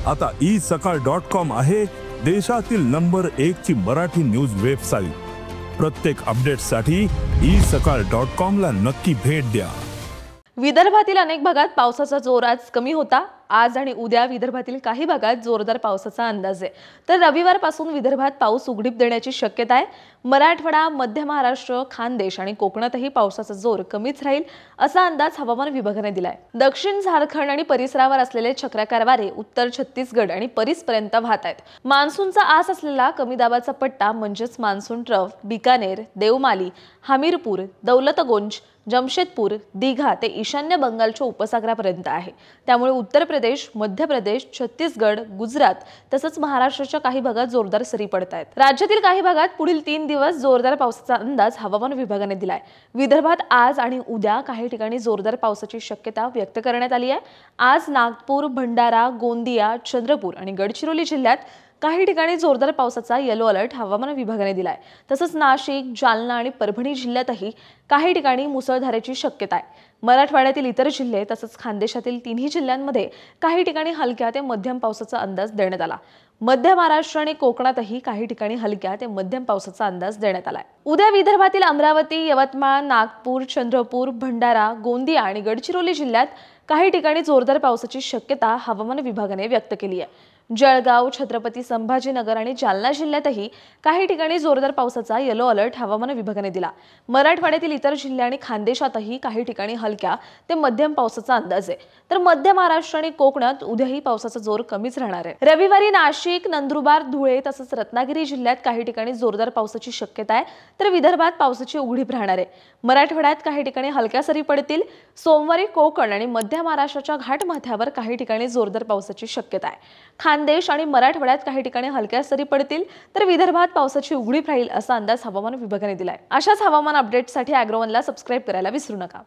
आता isakal.com आहे देशातील नंबर 1 ची मराठी न्यूज वेबसाईट। प्रत्येक अपडेटसाठी isakal.com ला नक्की भेट द्या। विदर्भातील अनेक भागात पावसाचा जोर आज कमी होता। आज आणि उद्या विदर्भातील काही भागात जोरदार पावसाचा अंदाज आहे। तर रविवारपासून विदर्भात पाऊस उघडीप देण्याची शक्यता आहे। मराठवाडा, मध्य महाराष्ट्र, खानदेश आणि कोकणातही पावसाचा जोर कमीच राहील असा अंदाज हवामान विभागाने दिलाय। दक्षिण झारखंड आणि परिसरावर असलेले चक्राकार वारे उत्तर छत्तीसगड आणि परिसपर्यंत वाहत आहेत। मान्सूनचा आस असलेला कमी दाबाचा पट्टा म्हणजेच मान्सून ट्रफ बिकानेर, देवमाली, हमीरपूर, दौलतगंज, जमशेदपूर, दीघा ते ईशान्य बंगालच्या उपसागरापर्यंत आहे। त्यामुळे उत्तर प्रदेश, मध्य प्रदेश, छत्तीसगड, गुजरात तसंच महाराष्ट्राच्या काही भागात जोरदार सरी पडत आहेत। राज्यातील काही भागात पुढील 3 दिवस जोरदार पावसाचा अंदाज हवामान विभागाने दिलाय। विदर्भात आज आणि उद्या काही ठिकाणी जोरदार पावसाची शक्यता व्यक्त करण्यात आली आहे। आज नागपूर, भंडारा, गोंदिया, चंद्रपूर आणि गडचिरोली जिल्ह्यात काही ठिकाणी जोरदार पावसाचा येलो अलर्ट हवामान विभागाने दिलाय। तसंच नाशिक, जालना आणि परभणी जिल्ह्यातही काही ठिकाणी मुसळधाराची शक्यता आहे। मराठवाड्यातील इतर जिल्हे तसंच खानदेशातील तिन्ही जिल्ह्यांमध्ये काही ठिकाणी हलक्या ते मध्यम पावसाचा अंदाज देण्यात आला। मध्य महाराष्ट्र आणि कोकणातही काही ठिकाणी हलक्या ते मध्यम पावसाचा अंदाज देण्यात आलाय। उद्या विदर्भातील अमरावती, यवतमाळ, नागपूर, चंद्रपूर, भंडारा, गोंदिया आणि गडचिरोली जिल्ह्यात काही ठिकाणी जोरदार पावसाची शक्यता हवामान विभागाने व्यक्त केली आहे। जळगाव, छत्रपती संभाजीनगर आणि जालना जिल्ह्यातही काही ठिकाणी जोरदार पावसाचा येलो अलर्ट हवामान विभागाने दिला। मराठवाड्यातील इतर जिल्हे आणि खानदेशातही काही ठिकाणी हलक्या ते मध्यम पावसाचा अंदाज आहे। तर मध्य महाराष्ट्र आणि कोकणात उद्याही पावसाचा जोर कमीच राहणार आहे। रविवारी नाशिक, नंदुरबार, धुळे तसंच रत्नागिरी जिल्ह्यात काही ठिकाणी जोरदार पावसाची शक्यता आहे। तर विदर्भात पावसाची उघडीप राहणार आहे। मराठवाड्यात काही ठिकाणी हलक्या सरी पडतील। सोमवारी कोकण आणि मध्य महाराष्ट्राच्या घाटमाथ्यावर काही ठिकाणी जोरदार पावसाची शक्यता आहे। खानदेश आणि मराठवाड्यात काही ठिकाणी हलक्या सरी पडतील। तर विदर्भात पावसाची उघडीप राहील असा अंदाज हवामान विभागाने दिलाय। अशाच हवामान अपडेट्ससाठी ॲग्रोवनला सबस्क्राइब करायला विसरू नका।